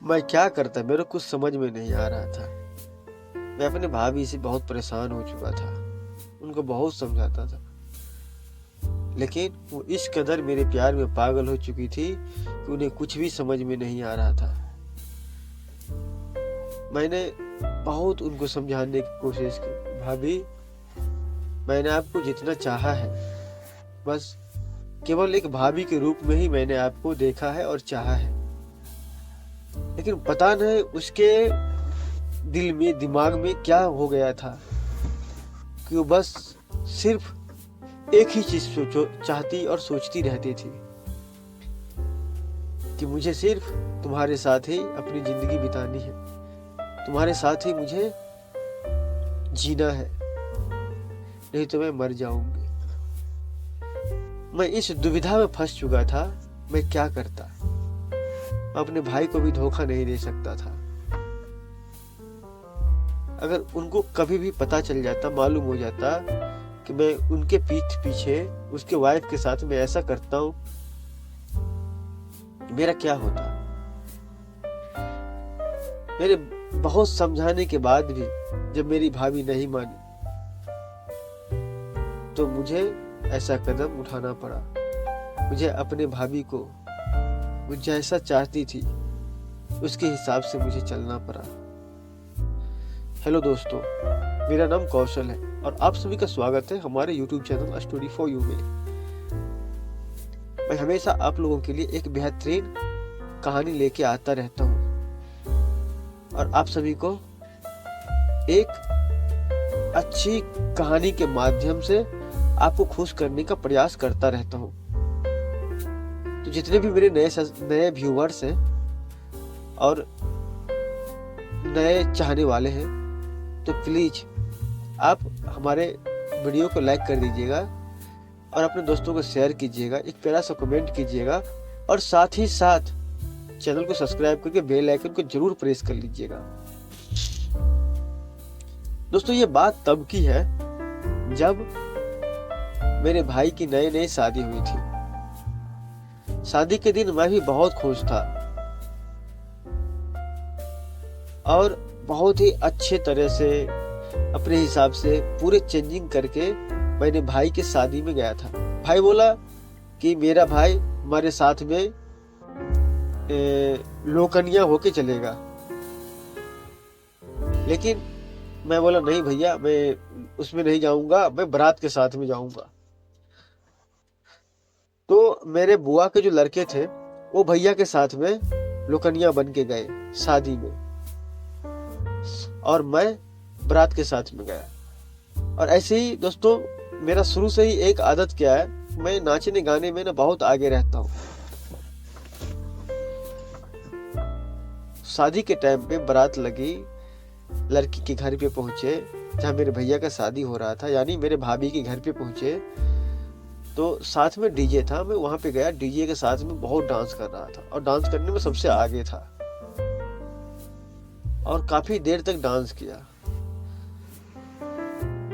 मैं क्या करता, मेरे को कुछ समझ में नहीं आ रहा था। मैं अपने भाभी से बहुत परेशान हो चुका था, उनको बहुत समझाता था, लेकिन वो इस कदर मेरे प्यार में पागल हो चुकी थी कि उन्हें कुछ भी समझ में नहीं आ रहा था। मैंने बहुत उनको समझाने की कोशिश की, भाभी मैंने आपको जितना चाहा है, बस केवल एक भाभी के रूप में ही मैंने आपको देखा है और चाहा है, लेकिन पता नहीं उसके दिल में दिमाग में क्या हो गया था कि वो बस सिर्फ एक ही चीज चाहती और सोचती रहती थी कि मुझे सिर्फ तुम्हारे साथ ही अपनी जिंदगी बितानी है, तुम्हारे साथ ही मुझे जीना है, नहीं तो मैं मर जाऊंगी। मैं इस दुविधा में फंस चुका था, मैं क्या करता। अपने भाई को भी धोखा नहीं दे सकता था। अगर उनको कभी भी पता चल जाता, मालूम हो जाता कि मैं उनके पीठ पीछे उसके वाइफ के साथ में ऐसा करता हूं, मेरा क्या होता। मेरे बहुत समझाने के बाद भी जब मेरी भाभी नहीं मानी तो मुझे ऐसा कदम उठाना पड़ा। मुझे अपने भाभी को वो जैसा चाहती थी उसके हिसाब से मुझे चलना पड़ा। हेलो दोस्तों, मेरा नाम कौशल है और आप सभी का स्वागत है हमारे YouTube channel a story for you में। मैं हमेशा आप लोगों के लिए एक बेहतरीन कहानी लेके आता रहता हूँ और आप सभी को एक अच्छी कहानी के माध्यम से आपको खुश करने का प्रयास करता रहता हूँ। तो जितने भी मेरे नए व्यूअर्स हैं और नए चाहने वाले हैं, तो प्लीज आप हमारे वीडियो को लाइक कर दीजिएगा और अपने दोस्तों को शेयर कीजिएगा, एक प्यारा सा कमेंट कीजिएगा और साथ ही साथ चैनल को सब्सक्राइब करके बेल आइकन को जरूर प्रेस कर लीजिएगा। दोस्तों, ये बात तब की है जब मेरे भाई की नई शादी हुई थी। शादी के दिन मैं भी बहुत खुश था और बहुत ही अच्छे तरह से अपने हिसाब से पूरे चेंजिंग करके मैंने भाई के शादी में गया था। भाई बोला कि मेरा भाई हमारे साथ में लोकनिया होके चलेगा, लेकिन मैं बोला नहीं भैया, मैं उसमें नहीं जाऊंगा, मैं बारात के साथ में जाऊंगा। तो मेरे बुआ के जो लड़के थे वो भैया के साथ में लोकनिया बन के गए शादी में और मैं बारात के साथ में गया। और ऐसे ही दोस्तों, मेरा शुरू से ही एक आदत क्या है, मैं नाचने गाने में ना बहुत आगे रहता हूँ। शादी के टाइम पे बारात लगी, लड़की के घर पे पहुंचे जहाँ मेरे भैया का शादी हो रहा था, यानी मेरे भाभी के घर पे पहुंचे तो साथ में डीजे था। मैं वहां पे गया, डीजे के साथ में बहुत डांस कर रहा था और डांस करने में सबसे आगे था और काफी देर तक डांस किया।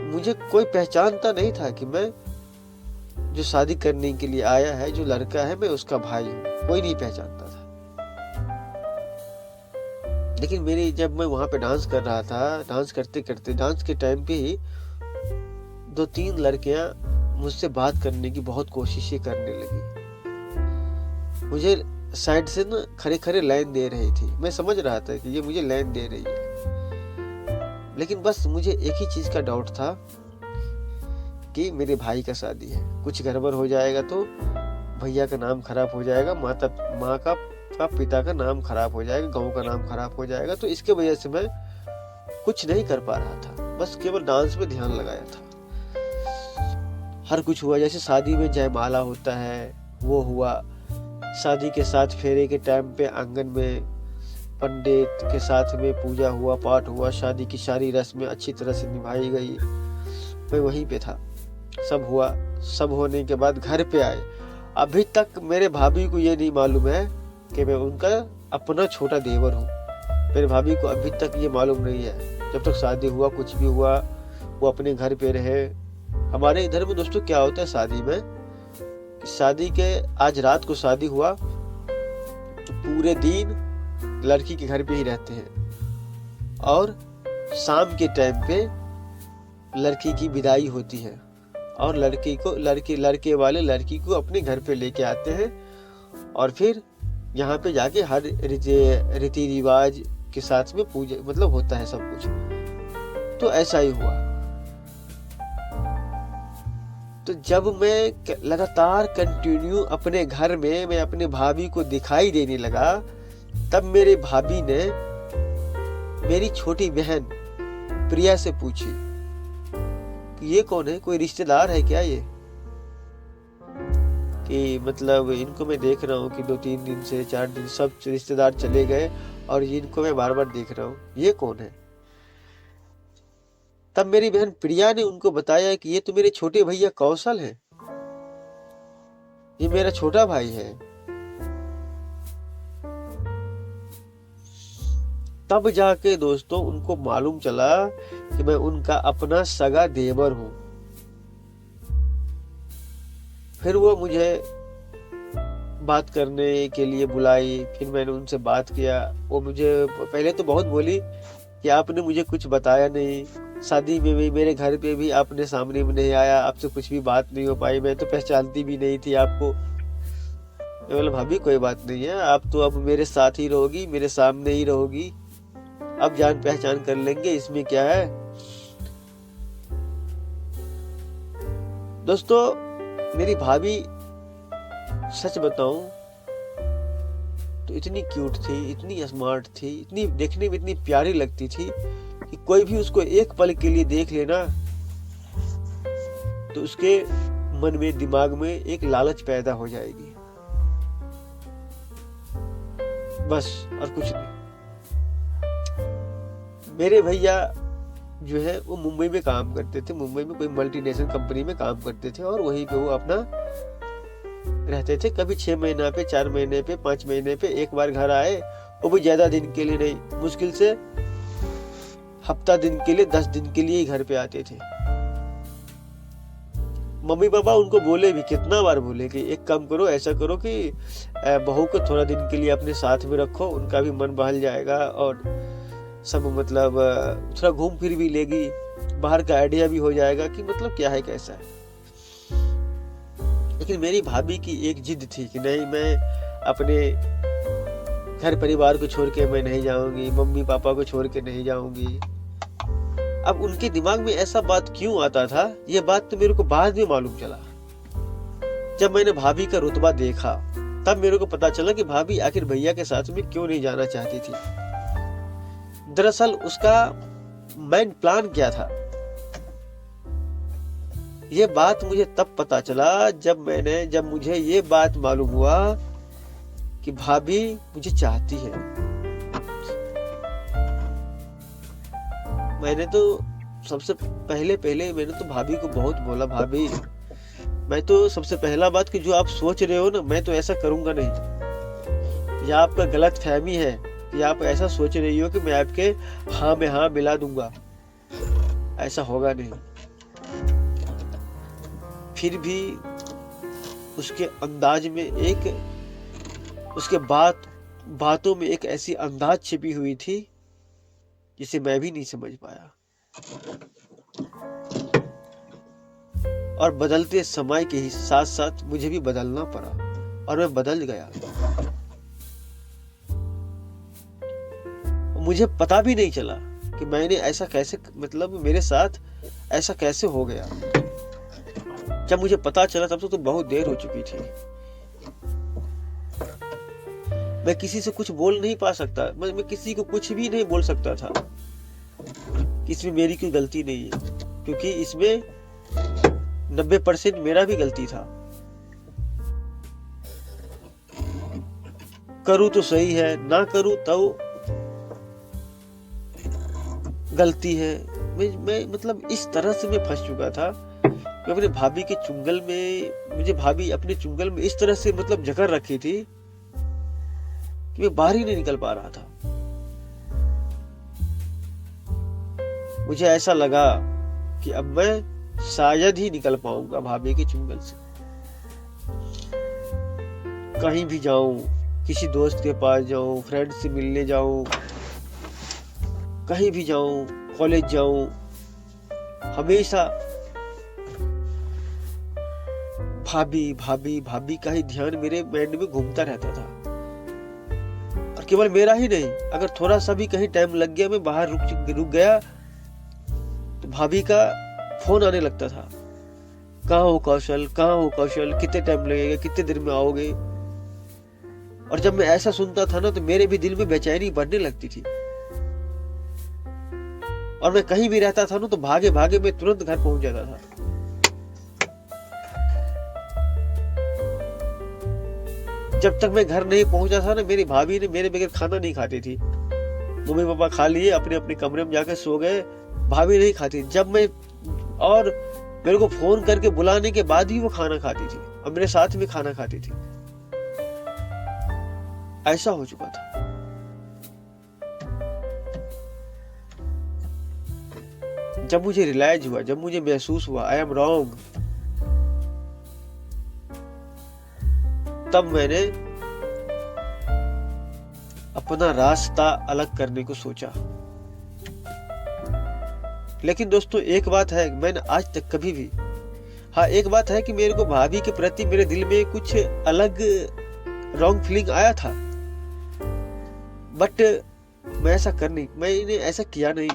मुझे कोई पहचानता नहीं था कि मैं जो शादी करने के लिए आया है, जो लड़का है, मैं उसका भाई हूँ। कोई नहीं पहचानता था। लेकिन जब मैं वहां पे डांस कर रहा था, डांस करते करते डांस के टाइम पे ही 2-3 लड़कियां मुझसे बात करने की बहुत कोशिशें करने लगी। मुझे साइड से ना खड़े खड़े लाइन दे रही थी। मैं समझ रहा था कि ये मुझे लाइन दे रही है, लेकिन बस मुझे एक ही चीज का डाउट था कि मेरे भाई का शादी है, कुछ गड़बड़ हो जाएगा तो भैया का नाम खराब हो जाएगा, माँ का पिता का नाम खराब हो जाएगा, गाँव का नाम खराब हो जाएगा। तो इसके वजह से मैं कुछ नहीं कर पा रहा था, बस केवल डांस पे ध्यान लगाया था। हर कुछ हुआ, जैसे शादी में जयमाला होता है वो हुआ। शादी के साथ फेरे के टाइम पे आंगन में पंडित के साथ में पूजा हुआ, पाठ हुआ, शादी की सारी रस्में अच्छी तरह से निभाई गई। मैं वहीं पे था, सब हुआ। सब होने के बाद घर पे आए। अभी तक मेरे भाभी को ये नहीं मालूम है कि मैं उनका अपना छोटा देवर हूँ। मेरे भाभी को अभी तक ये मालूम नहीं है। जब तक शादी हुआ, कुछ भी हुआ, वो अपने घर पे रहे। हमारे इधर में दोस्तों क्या होता है शादी में, शादी के आज रात को शादी हुआ तो पूरे दिन लड़की के घर पे ही रहते हैं और शाम के टाइम पे लड़की की विदाई होती है और लड़के वाले लड़की को अपने घर पे लेके आते हैं और फिर यहाँ पे जाके हर रीति रिवाज के साथ में पूजा मतलब होता है सब कुछ। तो ऐसा ही हुआ। तो जब मैं लगातार कंटिन्यू अपने घर में मैं अपने भाभी को दिखाई देने लगा, तब मेरे भाभी ने मेरी छोटी बहन प्रिया से पूछी कि ये कौन है, कोई रिश्तेदार है क्या ये, कि मतलब इनको मैं देख रहा हूँ कि 2-3 दिन से 4 दिन सब रिश्तेदार चले गए और इनको मैं बार बार देख रहा हूँ, ये कौन है। तब मेरी बहन प्रिया ने उनको बताया कि ये तो मेरे छोटे भैया कौशल हैं, ये मेरा छोटा भाई है। तब जाके दोस्तों उनको मालूम चला कि मैं उनका अपना सगा देवर हूं। फिर वो मुझे बात करने के लिए बुलाई, फिर मैंने उनसे बात किया। वो मुझे पहले तो बहुत बोली कि आपने मुझे कुछ बताया नहीं, शादी में भी मेरे घर पे भी आपने सामने में नहीं आया, आपसे कुछ भी बात नहीं हो पाई, मैं तो पहचानती भी नहीं थी आपको। मैं बोला भाभी कोई बात नहीं है, आप तो अब मेरे साथ ही रहोगी, मेरे सामने ही रहोगी, अब जान पहचान कर लेंगे, इसमें क्या है। दोस्तों मेरी भाभी सच बताऊं तो इतनी क्यूट थी, इतनी स्मार्ट थी, इतनी देखने में इतनी प्यारी लगती थी कि कोई भी उसको एक पल के लिए देख लेना तो उसके मन में दिमाग में एक लालच पैदा हो जाएगी, बस और कुछ नहीं। मेरे भैया जो है वो मुंबई में काम करते थे, मुंबई में कोई मल्टीनेशनल कंपनी में काम करते थे और वहीं पे वो अपना रहते थे। कभी 6 महीना पे, 4 महीने पे, 5 महीने पे एक बार घर आए, वो भी ज्यादा दिन के लिए नहीं, मुश्किल से हफ्ता दिन के लिए, 10 दिन के लिए ही घर पे आते थे। मम्मी पापा उनको बोले भी, कितना बार बोले कि एक काम करो, ऐसा करो कि बहू को थोड़ा दिन के लिए अपने साथ में रखो, उनका भी मन बहल जाएगा और सब मतलब थोड़ा घूम फिर भी लेगी, बाहर का आइडिया भी हो जाएगा कि मतलब क्या है कैसा है। लेकिन मेरी भाभी की एक जिद थी कि नहीं, मैं अपने घर परिवार को छोड़ के मैं नहीं जाऊंगी, मम्मी पापा को छोड़ के नहीं जाऊंगी। अब उनके दिमाग में ऐसा बात क्यों आता था, ये बात तो मेरे को बाद में मालूम चला। जब मैंने भाभी का रुतबा देखा तब मेरे को पता चला कि भाभी आखिर भैया के साथ में क्यों नहीं जाना चाहती थी। दरअसल उसका मेन प्लान क्या था, ये बात मुझे तब पता चला जब मुझे ये बात मालूम हुआ कि भाभी मुझे चाहती है। मैंने तो सबसे पहले मैंने तो भाभी को बहुत बोला, भाभी मैं तो सबसे पहला बात कि जो आप सोच रहे हो ना, मैं तो ऐसा करूंगा नहीं। यह आपका गलत फहमी है कि आप ऐसा सोच रही हो कि मैं आपके हाँ में हाँ मिला दूंगा, ऐसा होगा नहीं। फिर भी उसके अंदाज में उसके बातों में एक ऐसी अंदाज छिपी हुई थी जिसे मैं भी नहीं समझ पाया। और बदलते समय के साथ साथ मुझे भी बदलना पड़ा और मैं बदल गया। मुझे पता भी नहीं चला कि मैंने ऐसा कैसे, मतलब मेरे साथ ऐसा कैसे हो गया। जब मुझे पता चला तब तो बहुत देर हो चुकी थी। मैं किसी से कुछ बोल नहीं पा सकता, मैं किसी को कुछ भी नहीं बोल सकता था कि इसमें मेरी कोई गलती नहीं है, क्योंकि इसमें 90% मेरा भी गलती था। करूं तो सही है, ना करूं तो गलती है। मैं मतलब इस तरह से मैं फंस चुका था कि अपने भाभी के चुंगल में, मुझे भाभी अपने चुंगल में इस तरह से मतलब जकड़ रखी थी कि मैं बाहर ही नहीं निकल पा रहा था। मुझे ऐसा लगा कि अब मैं शायद ही निकल पाऊंगा भाभी के चुंगल से। कहीं भी जाऊं, किसी दोस्त के पास जाऊं, फ्रेंड से मिलने जाऊं, कहीं भी जाऊं, कॉलेज जाऊं, हमेशा भाभी भाभी भाभी का ही ध्यान मेरे माइंड में घूमता रहता था। और केवल मेरा ही नहीं, अगर थोड़ा सा भी कहीं टाइम लग गया, मैं बाहर रुक गया, तो भाभी का फोन आने लगता था, कहाँ हो कौशल, कहाँ हो कौशल, कितने टाइम लगेगा, कितने देर में आओगे। और जब मैं ऐसा सुनता था ना, तो मेरे भी दिल में बेचैनी बढ़ने लगती थी। और मैं कहीं भी रहता था ना, तो भागे भागे मैं तुरंत घर पहुंच जाता था। जब तक मैं घर नहीं पहुंचा था ना, मेरी भाभी ने मेरे बगैर खाना नहीं खाती थी। मम्मी पापा खा लिए, अपने अपने कमरे में जाकर सो गए, भाभी नहीं खाती। जब मैं और मेरे को फोन करके बुलाने के बाद ही वो खाना खाती थी और मेरे साथ में खाना खाती थी। ऐसा हो चुका था। जब मुझे रियलाइज हुआ, जब मुझे महसूस हुआ आई एम रॉन्ग, तब मैंने अपना रास्ता अलग करने को सोचा। लेकिन दोस्तों एक बात है, मैंने आज तक कभी भी, हाँ एक बात है कि मेरे को भाभी के प्रति मेरे दिल में कुछ अलग रॉन्ग फीलिंग आया था, बट मैंने ऐसा किया नहीं।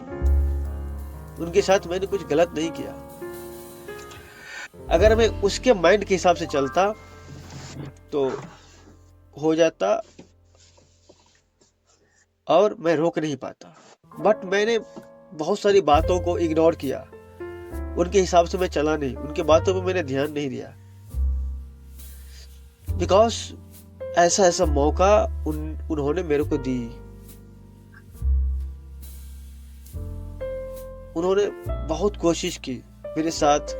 उनके साथ मैंने कुछ गलत नहीं किया। अगर मैं उसके माइंड के हिसाब से चलता तो हो जाता और मैं रोक नहीं पाता। बट मैंने बहुत सारी बातों को इग्नोर किया, उनके हिसाब से मैं चला नहीं, उनके बातों पे मैंने ध्यान नहीं दिया। बिकॉज ऐसा मौका उन्होंने मेरे को दी। उन्होंने बहुत कोशिश की मेरे साथ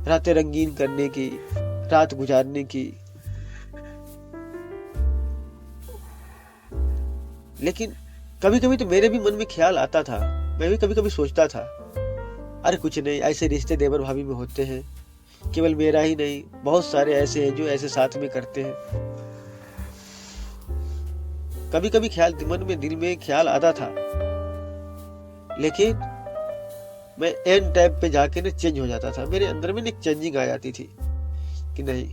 रातें रंगीन करने की, रात गुजारने की। लेकिन कभी कभी तो मेरे भी मन में ख्याल आता था, मैं भी कभी कभी सोचता था, अरे कुछ नहीं, ऐसे रिश्ते देवर भाभी में होते हैं, केवल मेरा ही नहीं, बहुत सारे ऐसे हैं जो ऐसे साथ में करते हैं। कभी कभी ख्याल मन में, दिल में ख्याल आता था, लेकिन मैं एंड टाइम पे जाके ना चेंज हो जाता था। मेरे अंदर में एक चेंजिंग आ जाती थी कि नहीं,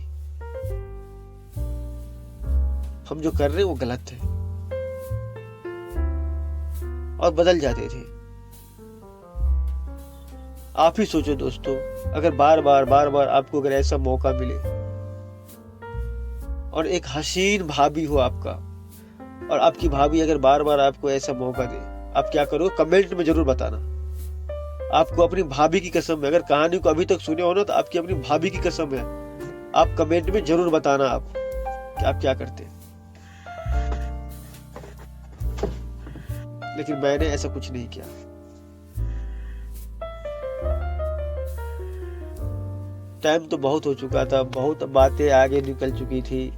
हम जो कर रहे हैं वो गलत है, और बदल जाते थे। आप ही सोचो दोस्तों, अगर बार बार आपको अगर ऐसा मौका मिले और एक हसीन भाभी हो आपका, और आपकी भाभी अगर बार बार आपको ऐसा मौका दे, आप क्या करो? कमेंट में जरूर बताना। आपको अपनी भाभी की कसम है, अगर कहानी को अभी तक सुने हो ना, तो आपकी अपनी भाभी की कसम है। आप कमेंट में जरूर बताना आप कि आप क्या करते हैं। लेकिन मैंने ऐसा कुछ नहीं किया। टाइम तो बहुत हो चुका था, बहुत बातें आगे निकल चुकी थी,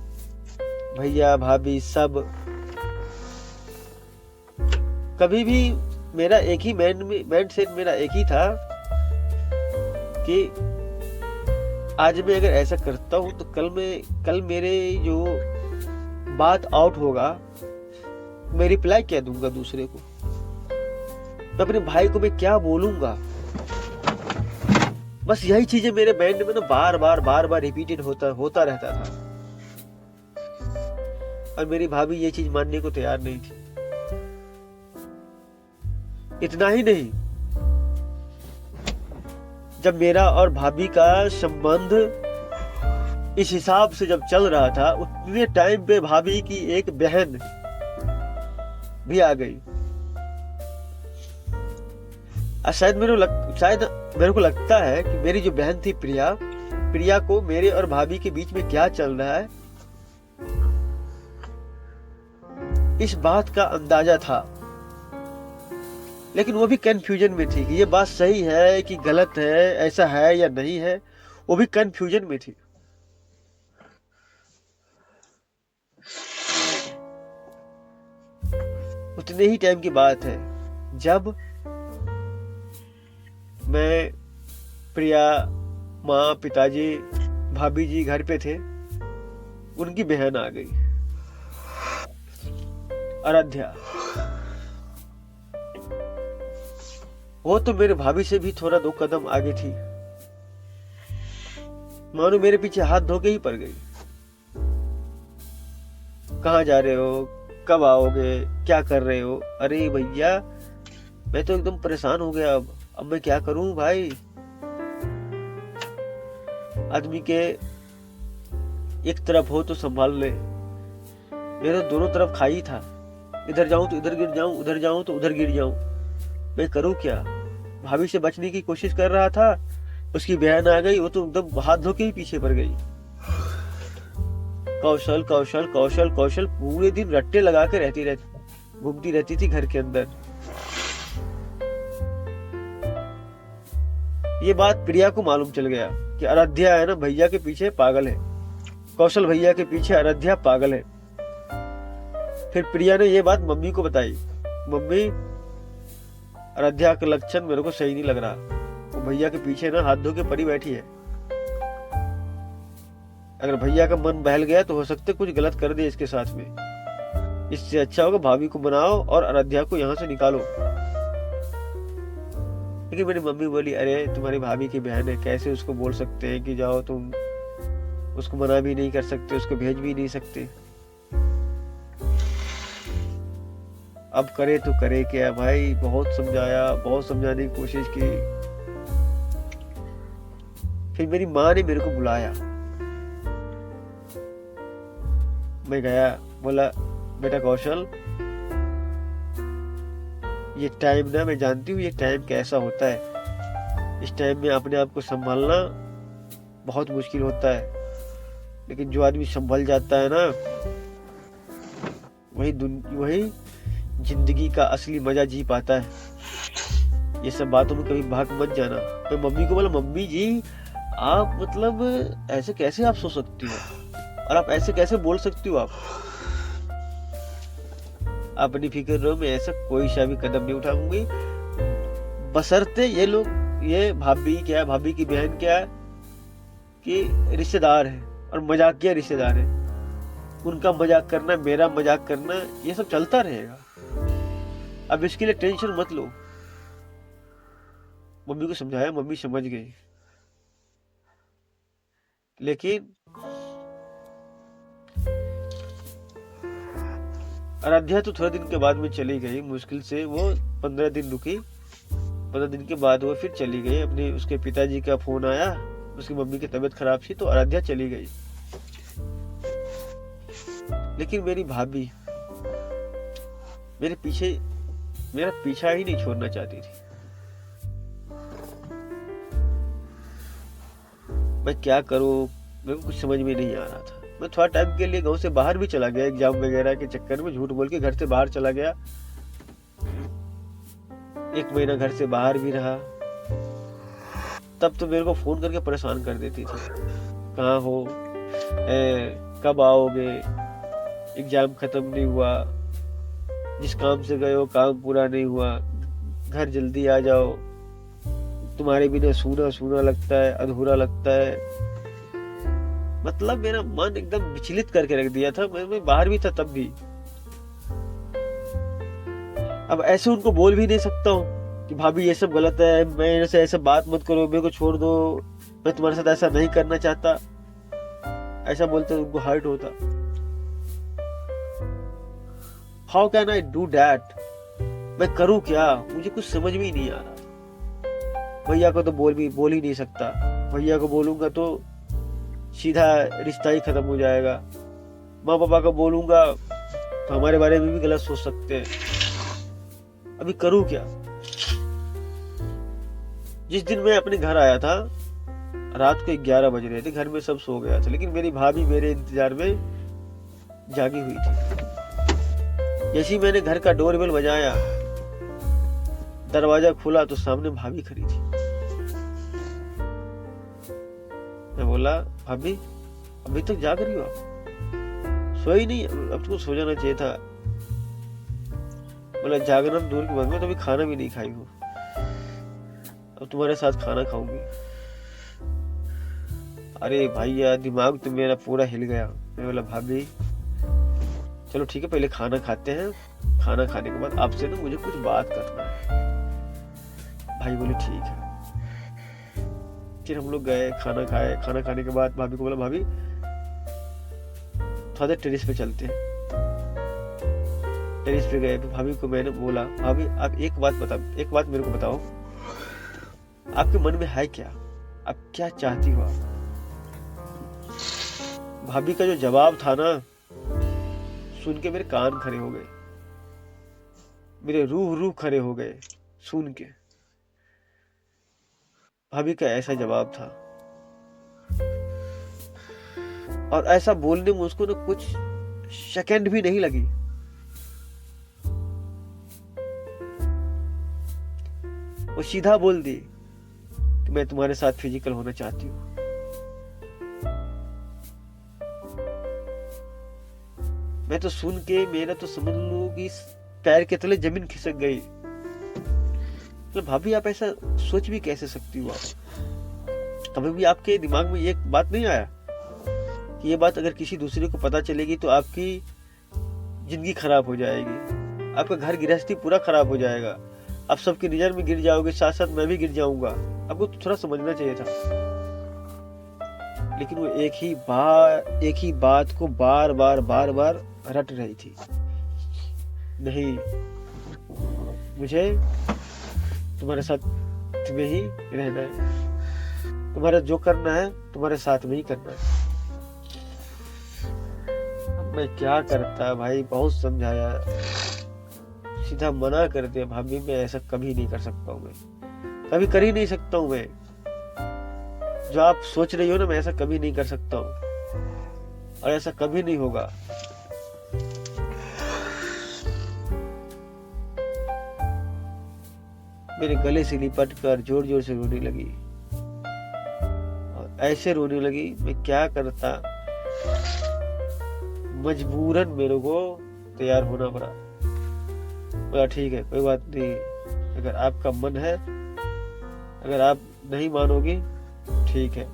भैया भाभी सब। कभी भी मेरा एक ही माइंड सेट मेरा एक ही था कि आज मैं अगर ऐसा करता हूं तो कल मेरे जो बात आउट होगा, मैं रिप्लाई क्या दूंगा दूसरे को, मैं अपने भाई को मैं क्या बोलूंगा। बस यही चीजें मेरे माइंड में ना बार बार रिपीटेड होता रहता था। और मेरी भाभी ये चीज मानने को तैयार नहीं थी। इतना ही नहीं, जब मेरा और भाभी का संबंध इस हिसाब से जब चल रहा था, उतने टाइम पे भाभी की एक बहन भी आ गई। शायद मेरे को लगता है कि मेरी जो बहन थी प्रिया को मेरे और भाभी के बीच में क्या चल रहा है, इस बात का अंदाजा था। लेकिन वो भी कंफ्यूजन में थी कि ये बात सही है कि गलत है, ऐसा है या नहीं है, वो भी कंफ्यूजन में थी। उतने ही टाइम की बात है जब मैं, प्रिया, माँ, पिताजी, भाभी जी घर पे थे, उनकी बहन आ गई। आराध्या। वो तो मेरे भाभी से भी थोड़ा 2 कदम आगे थी। मानो मेरे पीछे हाथ धो के ही पड़ गई। कहाँ जा रहे हो, कब आओगे, क्या कर रहे हो? अरे भैया मैं तो एकदम परेशान हो गया। अब मैं क्या करूं भाई? आदमी के एक तरफ हो तो संभाल ले। मेरे दोनों तरफ खाई था, इधर जाऊं तो इधर गिर जाऊं, उधर जाऊं तो उधर गिर जाऊं। मैं करूं क्या? भाभी से बचने की कोशिश कर रहा था, उसकी बहन आ गई, वो तो एकदम हाथ धो के ही पीछे पड़ गई। कौशल कौशल कौशल कौशल पूरे दिन रट्टे लगा के घूमती रहती थी घर के अंदर। ये बात प्रिया को मालूम चल गया कि आराध्या है ना भैया के पीछे पागल है, कौशल भैया के पीछे आराध्या पागल है। फिर प्रिया ने ये बात मम्मी को बताई। मम्मी, आराध्या का लक्षण मेरे को सही नहीं लग रहा, वो भैया के पीछे ना हाथ धो के पड़ी बैठी है। अगर भैया का मन बहल गया तो हो सकता है कुछ गलत कर दे इसके साथ में। इससे अच्छा होगा भाभी को बनाओ और आराध्या को यहाँ से निकालो। लेकिन मेरी मम्मी बोली, अरे तुम्हारी भाभी की बहन है, कैसे उसको बोल सकते हैं कि जाओ? तुम उसको मना भी नहीं कर सकते, उसको भेज भी नहीं सकते। अब करे तो करे क्या भाई? बहुत समझाया, बहुत समझाने की कोशिश की। फिर मेरी माँ ने मेरे को बुलाया। मैं गया, बोला बेटा कौशल, ये टाइम ना, मैं जानती हूँ ये टाइम कैसा होता है। इस टाइम में अपने आप को संभालना बहुत मुश्किल होता है, लेकिन जो आदमी संभल जाता है ना, वही जिंदगी का असली मजा जी पाता है। ये सब बातों में कभी भाग मत जाना। मैं मम्मी को बोला, मम्मी जी आप मतलब ऐसे कैसे आप सोच सकती हो, और आप ऐसे कैसे बोल सकती हो? आप अपनी फिक्र रहो, मैं ऐसा कोई सा भी कदम नहीं उठाऊंगी, बशर्ते ये लोग, ये भाभी क्या, भाभी की बहन क्या कि रिश्तेदार है और मजाकिया रिश्तेदार है, उनका मजाक करना, मेरा मजाक करना, ये सब चलता रहेगा। अब इसके लिए टेंशन मत लो। मम्मी को समझाया, मम्मी समझ गई। लेकिन आराध्या तो थोड़े दिन के बाद में चली गई। मुश्किल से वो 15 दिन रुकी। 15 दिन के बाद वो फिर चली गई। अपने उसके पिताजी का फोन आया, उसकी मम्मी की तबीयत खराब थी तो आराध्या चली गई। लेकिन मेरी भाभी मेरा पीछा ही नहीं छोड़ना चाहती थी। मैं क्या करूं, मेरे को कुछ समझ में नहीं आ रहा था। मैं थोड़ा टाइम के लिए गांव से बाहर भी चला गया, एग्जाम वगैरह के चक्कर में झूठ बोल के घर से बाहर चला गया। 1 महीना घर से बाहर भी रहा। तब तो मेरे को फोन करके परेशान कर देती थी, कहाँ हो, कब आओगे, एग्जाम खत्म नहीं हुआ, जिस काम से गए हो काम पूरा नहीं हुआ, घर जल्दी आ जाओ, तुम्हारे बिना सूना सूना लगता है, अधूरा लगता है। मतलब मेरा मन एकदम विचलित करके रख दिया था। मैं बाहर भी था तब भी। अब ऐसे उनको बोल भी नहीं सकता हूँ कि भाभी ये सब गलत है, मैं से ऐसे बात मत करो, मेरे को छोड़ दो, मैं तुम्हारे साथ ऐसा नहीं करना चाहता। ऐसा बोलते उनको हर्ट होता। How can I do that? मैं करूं क्या? मुझे कुछ समझ में ही नहीं आ रहा। भैया को तो बोल ही नहीं सकता। भैया को बोलूंगा तो सीधा रिश्ता ही खत्म हो जाएगा। माँ पापा को बोलूंगा तो हमारे बारे में भी गलत सोच सकते हैं। अभी करूं क्या? जिस दिन मैं अपने घर आया था, रात को 11 बज रहे थे, घर में सब सो गया था, लेकिन मेरी भाभी मेरे इंतजार में जागी हुई थी। जैसे ही मैंने घर का डोरबेल बजाया, दरवाजा खुला तो सामने भाभी खड़ी थी। मैं बोला, भाभी अभी तक जाग रही हो आप? सोई नहीं? अब तुमको सो जाना चाहिए था। बोला, जागना दूर की बात, मैं तो अभी खाना भी नहीं खाई हूँ, अब तुम्हारे साथ खाना खाऊंगी। अरे भैया, दिमाग तो मेरा पूरा हिल गया। मैं बोला, भाभी चलो ठीक है, पहले खाना खाते हैं, खाना खाने के बाद आपसे ना मुझे कुछ बात करना है। भाई बोले ठीक है। फिर हम लोग गए, खाना खाए। खाना खाने के बाद भाभी को बोला भाभी थोड़ा देर टेरेस पे चलते हैं। टेरेस पे गए, भाभी को मैंने बोला भाभी आप एक बात मेरे को बताओ, आपके मन में है क्या, आप क्या चाहती हो आप? भाभी का जो जवाब था ना, सुन के मेरे कान खड़े हो गए, मेरे रूह खड़े हो गए सुन के। भाभी का ऐसा जवाब था, और ऐसा बोलने में उसको ना कुछ सेकंड भी नहीं लगी। वो सीधा बोल दी कि मैं तुम्हारे साथ फिजिकल होना चाहती हूँ। मैं तो सुन के, मेरा तो समझ लो कि पैर के तले जमीन खिसक गई। तो भाभी आप ऐसा सोच भी कैसे सकती हो? आप कभी भी आपके दिमाग में ये बात नहीं आया कि ये बात अगर किसी दूसरे को पता चलेगी तो आपकी जिंदगी खराब हो जाएगी, आपका घर गृहस्थी पूरा खराब हो जाएगा, आप सबकी नजर में गिर जाओगे, साथ साथ मैं भी गिर जाऊंगा। आपको तो थोड़ा समझना चाहिए था। लेकिन वो एक ही बात को बार बार रट रही थी। नहीं, मुझे तुम्हारे साथ में ही रहना है, तुम्हारा जो करना है तुम्हारे साथ में ही करना है। अब मैं क्या करता भाई, बहुत समझाया, सीधा मना कर दिया भाभी मैं ऐसा कभी नहीं कर सकता हूँ, मैं कभी कर ही नहीं सकता हूँ। मैं जो आप सोच रही हो ना, मैं ऐसा कभी नहीं कर सकता हूँ और ऐसा कभी नहीं होगा। मेरे गले से लिपट कर जोर जोर से रोने लगी, और ऐसे रोने लगी मैं क्या करता, मजबूरन मेरे को तैयार होना पड़ा। बोला ठीक है कोई बात नहीं, अगर आपका मन है, अगर आप नहीं मानोगी ठीक है।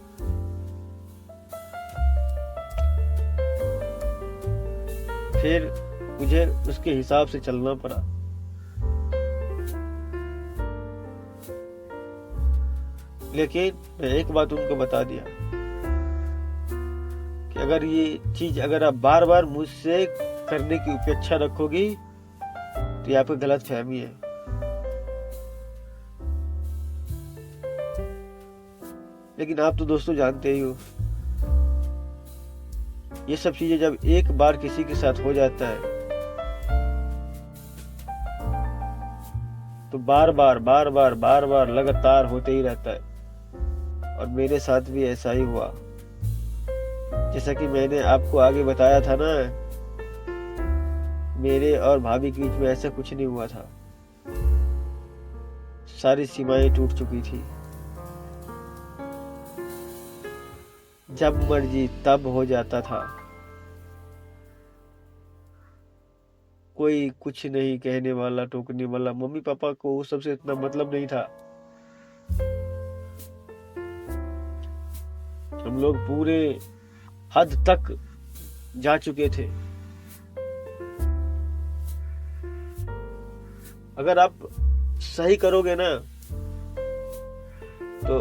फिर मुझे उसके हिसाब से चलना पड़ा। लेकिन मैं एक बात उनको बता दिया कि अगर ये चीज अगर आप बार बार मुझसे करने की अपेक्षा रखोगी तो ये आपकी गलत फहमी है। लेकिन आप तो दोस्तों जानते ही हो, ये सब चीजें जब एक बार किसी के साथ हो जाता है तो बार बार लगातार होते ही रहता है। और मेरे साथ भी ऐसा ही हुआ। जैसा कि मैंने आपको आगे बताया था ना, मेरे और भाभी के बीच में ऐसा कुछ नहीं हुआ था, सारी सीमाएं टूट चुकी थी। जब मर्जी तब हो जाता था, कोई कुछ नहीं कहने वाला, टोकने वाला। मम्मी पापा को उस सबसे इतना मतलब नहीं था। हम लोग पूरे हद तक जा चुके थे। अगर आप सही करोगे ना तो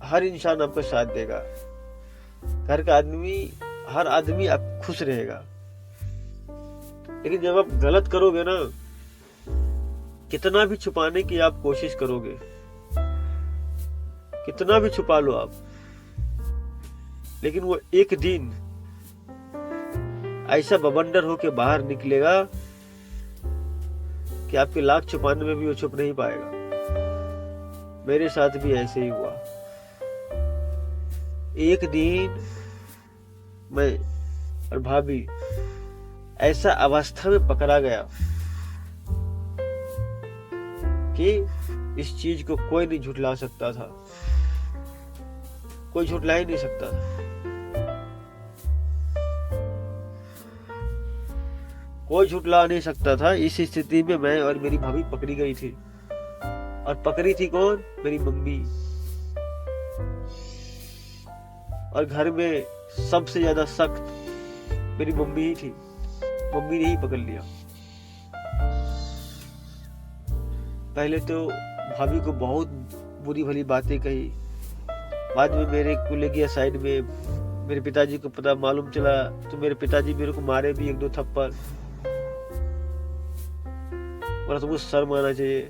हर इंसान आपका साथ देगा, घर का आदमी, हर आदमी आप खुश रहेगा। लेकिन जब आप गलत करोगे ना, कितना भी छुपाने की आप कोशिश करोगे, कितना भी छुपा लो आप, लेकिन वो एक दिन ऐसा बवंडर होके बाहर निकलेगा कि आपके लाख छुपाने में भी वो छुप नहीं पाएगा। मेरे साथ भी ऐसे ही हुआ। एक दिन मैं और भाभी ऐसा अवस्था में पकड़ा गया कि इस चीज को कोई नहीं झुठला सकता था, कोई झुठला ही नहीं सकता था। कोई झुठला नहीं सकता था। इस स्थिति में मैं और मेरी भाभी पकड़ी गई थी। और पकड़ी थी कौन? मेरी मम्मी। और घर में सबसे ज्यादा सख्त मेरी मम्मी ही थी। मम्मी ने ही पकड़ लिया। पहले तो भाभी को बहुत बुरी भली बातें कही, बाद में मेरे को ले गया साइड में। मेरे पिताजी को पता मालूम चला तो मेरे पिताजी मेरे को मारे भी 1-2 थप्पड़। और तुमको शर्म आना चाहिए,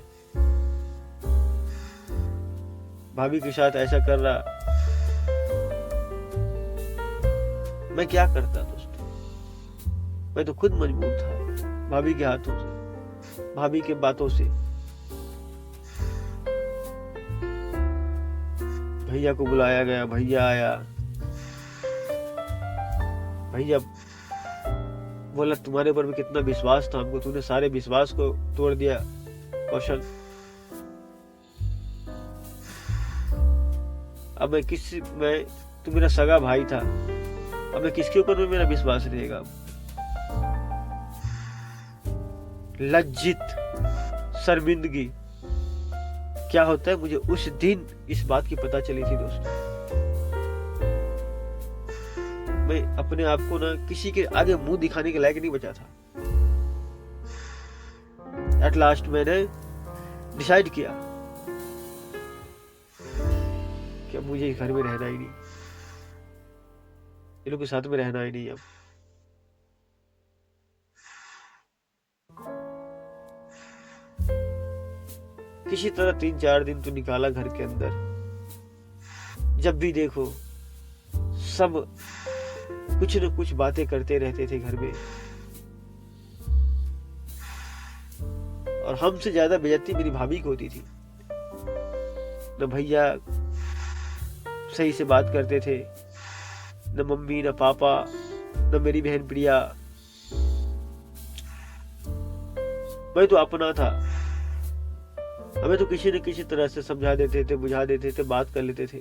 भाभी के साथ ऐसा कर रहा। मैं क्या करता दोस्तों, मैं तो खुद मजबूर था भाभी के हाथों से, भाभी के बातों से। भैया को बुलाया गया, भैया आया, भैया बोला तुम्हारे ऊपर भी कितना विश्वास था हमको, तूने सारे विश्वास को तोड़ दिया कौशल। अब तू मेरा सगा भाई था, अब मैं किसके ऊपर में मेरा विश्वास रहेगा। लज्जित, शर्मिंदगी क्या होता है, मुझे उस दिन इस बात की पता चली थी दोस्तों। मैं अपने आप को ना किसी के आगे मुंह दिखाने के लायक नहीं बचा था। एट लास्ट मैंने डिसाइड किया कि अब मुझे घर में रहना ही नहीं, इन लोगों के साथ में रहना ही नहीं। अब किसी तरह 3-4 दिन तो निकाला घर के अंदर। जब भी देखो सब कुछ न कुछ बातें करते रहते थे घर में, और हमसे ज्यादा बेइज्जती मेरी भाभी को होती थी। न भैया सही से बात करते थे, न मम्मी, न पापा, न मेरी बहन प्रिया। मैं तो अपना था, हमें तो किसी न किसी तरह से समझा देते थे, बुझा देते थे, बात कर लेते थे।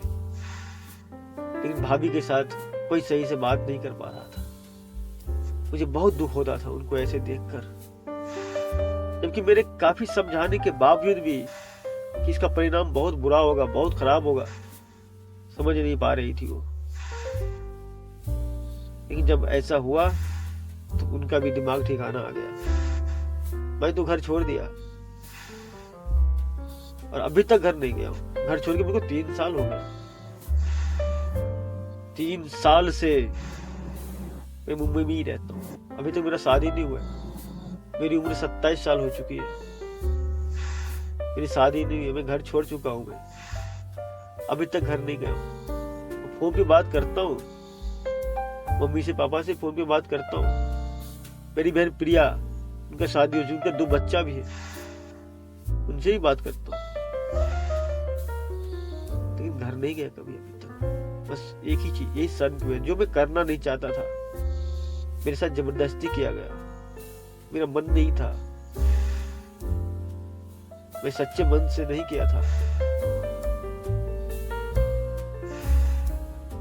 लेकिन भाभी के साथ कोई सही से बात नहीं कर पा रहा था। मुझे बहुत दुख होता था उनको ऐसे देखकर, जबकि मेरे काफी समझाने के बावजूद भी कि इसका परिणाम बहुत बुरा होगा, बहुत खराब होगा, समझ नहीं पा रही थी वो। लेकिन जब ऐसा हुआ तो उनका भी दिमाग ठिकाना आ गया। मैं तो घर छोड़ दिया और अभी तक घर नहीं गया हूं। घर छोड़ के मेरे को 3 साल हो गए। 3 साल से मैं मुंबई में ही रहता हूँ। अभी तक मेरा शादी नहीं हुआ। मेरी उम्र 27 साल हो चुकी है, मेरी शादी नहीं हुई, मैं घर छोड़ चुका हूँ। मैं अभी तक घर नहीं गया हूँ। फोन पे बात करता हूँ, मम्मी से पापा से फोन पे बात करता हूँ। मेरी बहन प्रिया, उनका शादी हो चुकी, उनका 2 बच्चा भी है, उनसे ही बात करता हूँ। लेकिन घर नहीं गया कभी अभी तक। बस एक ही चीज, यही शर्त में जो मैं करना नहीं चाहता था, मेरे साथ जबरदस्ती किया गया। मेरा मन नहीं था, मैं सच्चे मन से नहीं किया था।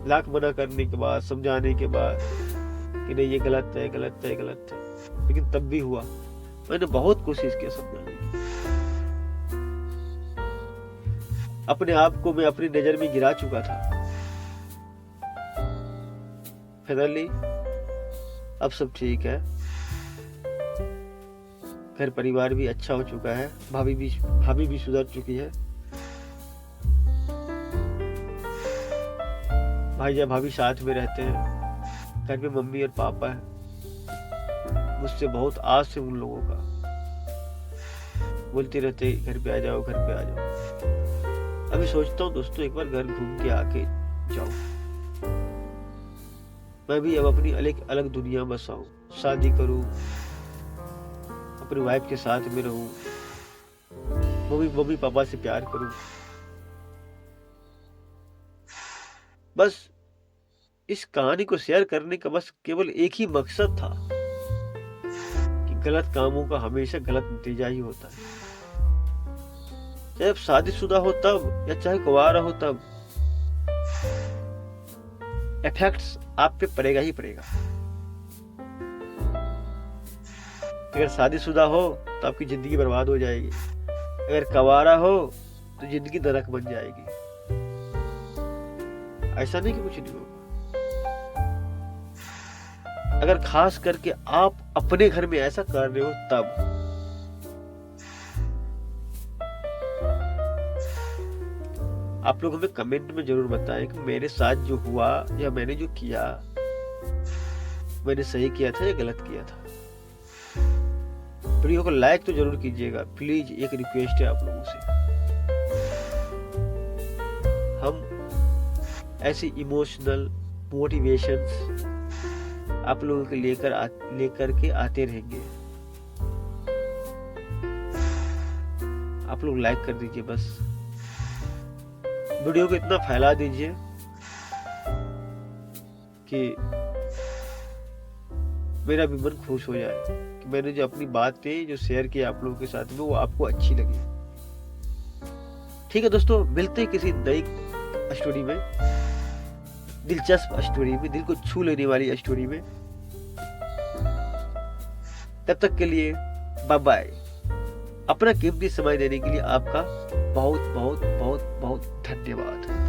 लाख मना करने के बाद, समझाने के बाद कि नहीं ये गलत है, गलत है, गलत है, लेकिन तब भी हुआ। मैंने बहुत कोशिश की समझाने की। अपने आप को मैं अपनी नजर में गिरा चुका था। फाइनली अब सब ठीक है, घर परिवार भी अच्छा हो चुका है, भाभी भी सुधर चुकी है। भाईजा भाभी साथ में रहते हैं। घर पे मम्मी और पापा है। मुझसे बहुत आस है उन लोगों का, बोलते रहते घर पे आ जाओ, घर पे आ जाओ। अभी सोचता हूँ दोस्तों एक बार घर घूम के आके जाऊं। मैं भी अब अपनी अलग दुनिया में बसाऊं, शादी करूं, अपनी वाइफ के साथ में रहूं, मम्मी पापा से प्यार करूं। बस इस कहानी को शेयर करने का बस केवल एक ही मकसद था कि गलत कामों का हमेशा गलत नतीजा ही होता है। चाहे शादीशुदा हो तब या चाहे कुंवारा हो तब, इफेक्ट्स आप पे पड़ेगा ही पड़ेगा। अगर शादीशुदा हो तो आपकी जिंदगी बर्बाद हो जाएगी, अगर कुंवारा हो तो जिंदगी नरक बन जाएगी। ऐसा नहीं कि कुछ नहीं होगा। अगर खास करके आप अपने घर में ऐसा कर रहे हो तब। आप लोग हमें कमेंट में जरूर बताएं कि मेरे साथ जो हुआ या मैंने जो किया, मैंने सही किया था या गलत किया था। वीडियो को लाइक तो जरूर कीजिएगा प्लीज, एक रिक्वेस्ट है आप लोगों से। हम ऐसे इमोशनल मोटिवेशंस आप लोगों के लेकर के आते रहेंगे। आप लोग लाइक कर दीजिए, बस वीडियो को इतना फैला दीजिए कि मेरा भी मन खुश हो जाए कि मैंने जो अपनी बातें जो शेयर की आप लोगों के साथ में वो आपको अच्छी लगी। ठीक है दोस्तों, मिलते हैं किसी नई स्टोरी में, दिलचस्प स्टोरी में, दिल को छू लेने वाली स्टोरी में। तब तक के लिए बाय बाय। अपना कीमती समय देने के लिए आपका बहुत बहुत बहुत बहुत धन्यवाद।